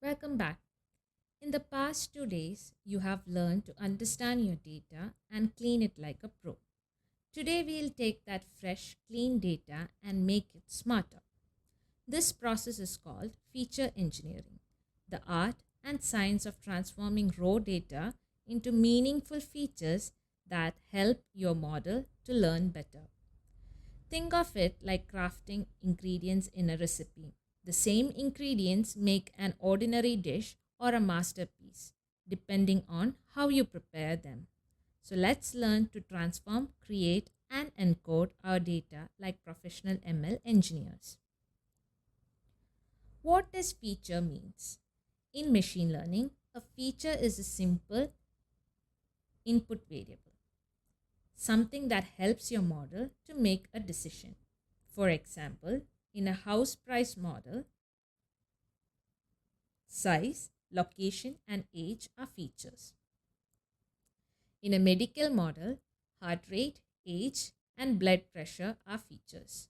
Welcome back. In the past 2 days, you have learned to understand your data and clean it like a pro. Today, we'll take that fresh, clean data and make it smarter. This process is called feature engineering, the art and science of transforming raw data into meaningful features that help your model to learn better. Think of it like crafting ingredients in a recipe. The same ingredients make an ordinary dish or a masterpiece, depending on how you prepare them. So let's learn to transform, create, and encode our data like professional ML engineers. What does feature means? In machine learning, a feature is a simple input variable, something that helps your model to make a decision. For example, in a house price model, size, location, and age are features. In a medical model, heart rate, age, and blood pressure are features.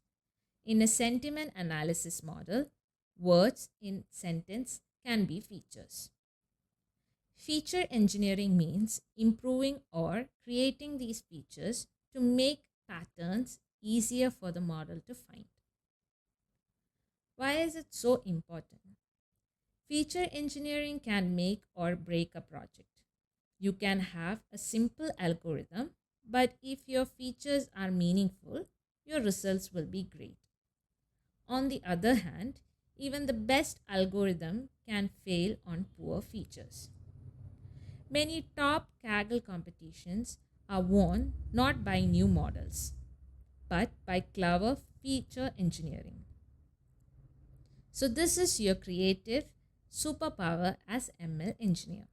In a sentiment analysis model, words in sentence can be features. Feature engineering means improving or creating these features to make patterns easier for the model to find. Why is it so important? Feature engineering can make or break a project. You can have a simple algorithm, but if your features are meaningful, your results will be great. On the other hand, even the best algorithm can fail on poor features. Many top Kaggle competitions are won not by new models, but by clever feature engineering. So this is your creative superpower as ML engineer.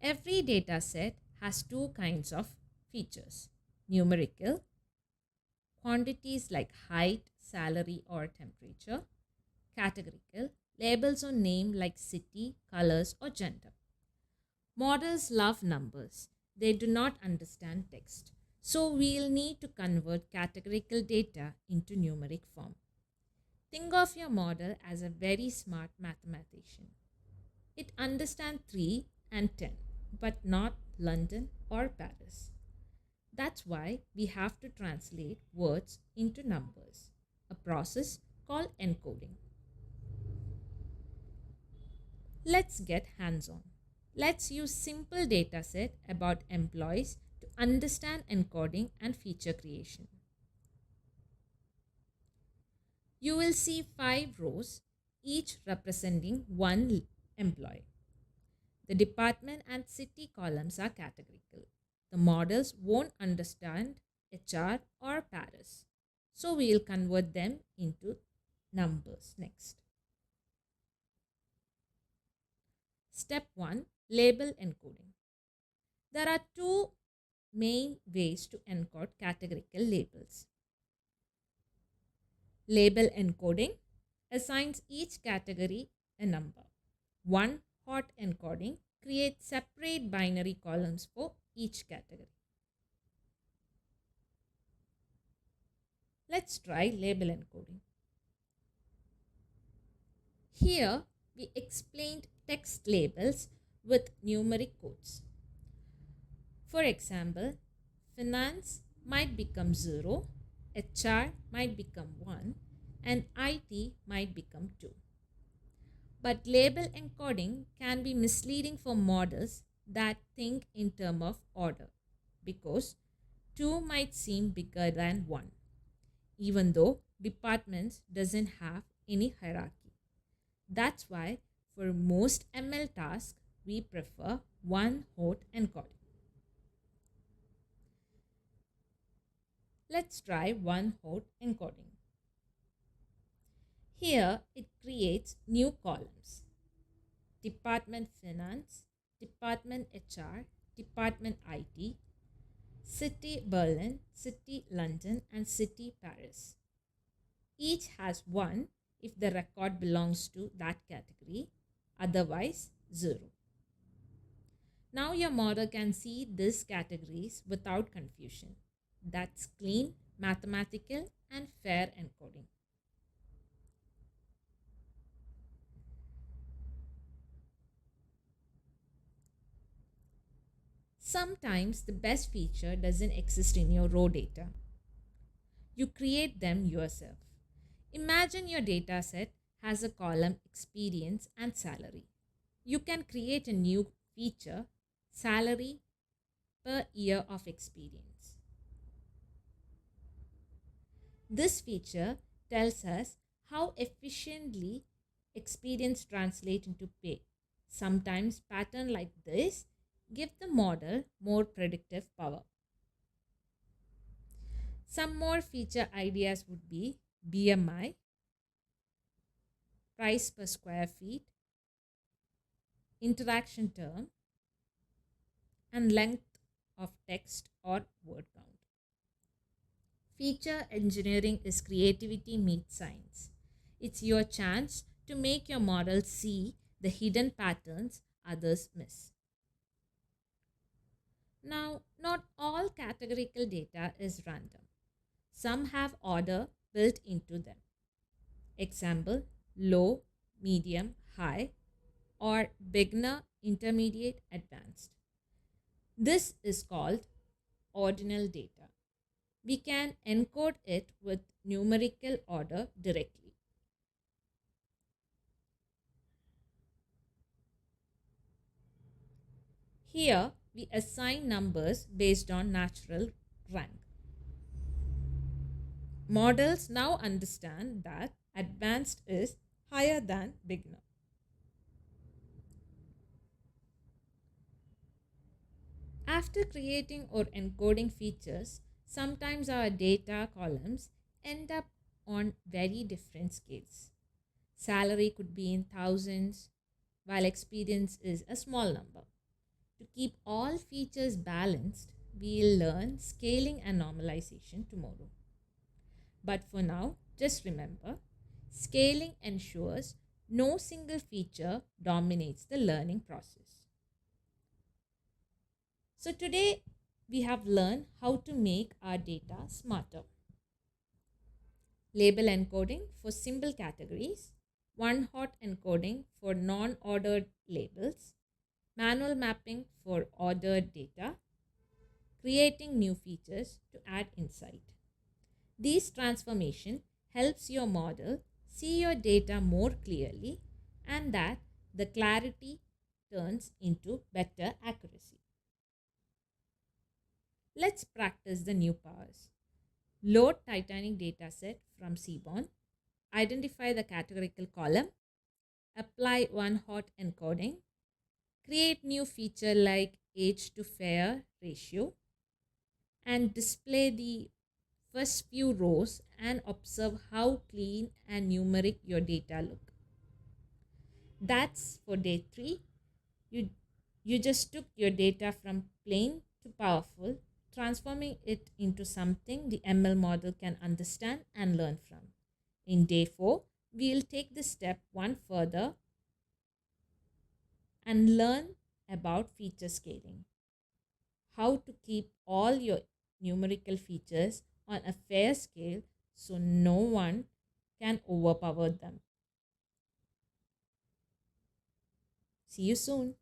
Every dataset has two kinds of features: numerical, quantities like height, salary, or temperature; categorical, labels or name like city, colors, or gender. Models love numbers. They do not understand text. So we'll need to convert categorical data into numeric form. Think of your model as a very smart mathematician. It understands 3 and 10, but not London or Paris. That's why we have to translate words into numbers, a process called encoding. Let's get hands-on. Let's use simple dataset about employees to understand encoding and feature creation. You will see 5 rows, each representing one employee. The department and city columns are categorical. The models won't understand HR or Paris, so we'll convert them into numbers next. Step 1, label encoding. There are two main ways to encode categorical labels. Label encoding assigns each category a number. One hot encoding creates separate binary columns for each category. Let's try label encoding. Here we explained text labels with numeric codes. For example, finance might become 0, HR might become 1, and IT might become 2. But label encoding can be misleading for models that think in terms of order, because 2 might seem bigger than 1, even though departments doesn't have any hierarchy. That's why for most ML tasks, we prefer one hot encoding. Let's try one hot encoding. Here it creates new columns: Department Finance, Department HR, Department IT, City Berlin, City London, and City Paris. Each has 1 if the record belongs to that category, otherwise 0. Now your model can see these categories without confusion. That's clean, mathematical, and fair encoding. Sometimes the best feature doesn't exist in your raw data. You create them yourself. Imagine your dataset has a column experience and salary. You can create a new feature, salary per year of experience. This feature tells us how efficiently experience translates into pay. Sometimes patterns like this give the model more predictive power. Some more feature ideas would be BMI, price per square feet, interaction term, and length of text or word count. Feature engineering is creativity meets science. It's your chance to make your model see the hidden patterns others miss. Now, not all categorical data is random. Some have order built into them. Example, low, medium, high, or beginner, intermediate, advanced. This is called ordinal data. We can encode it with numerical order directly. Here, we assign numbers based on natural rank. Models now understand that advanced is higher than beginner. After creating or encoding features, sometimes our data columns end up on very different scales. Salary could be in thousands, while experience is a small number. To keep all features balanced, we'll learn scaling and normalization tomorrow. But for now, just remember, scaling ensures no single feature dominates the learning process. So today we have learned how to make our data smarter. Label encoding for simple categories, one hot encoding for non-ordered labels, manual mapping for ordered data, creating new features to add insight. This transformation helps your model see your data more clearly and that the clarity turns into better accuracy. Let's practice the new powers. Load Titanic dataset from Seaborn, identify the categorical column, apply one hot encoding, create new feature like age to fair ratio, and display the first few rows and observe how clean and numeric your data look. That's for day 3. You just took your data from plain to powerful, transforming it into something the ML model can understand and learn from. In day 4, we'll take this step one further and learn about feature scaling. How to keep all your numerical features on a fair scale so no one can overpower them. See you soon.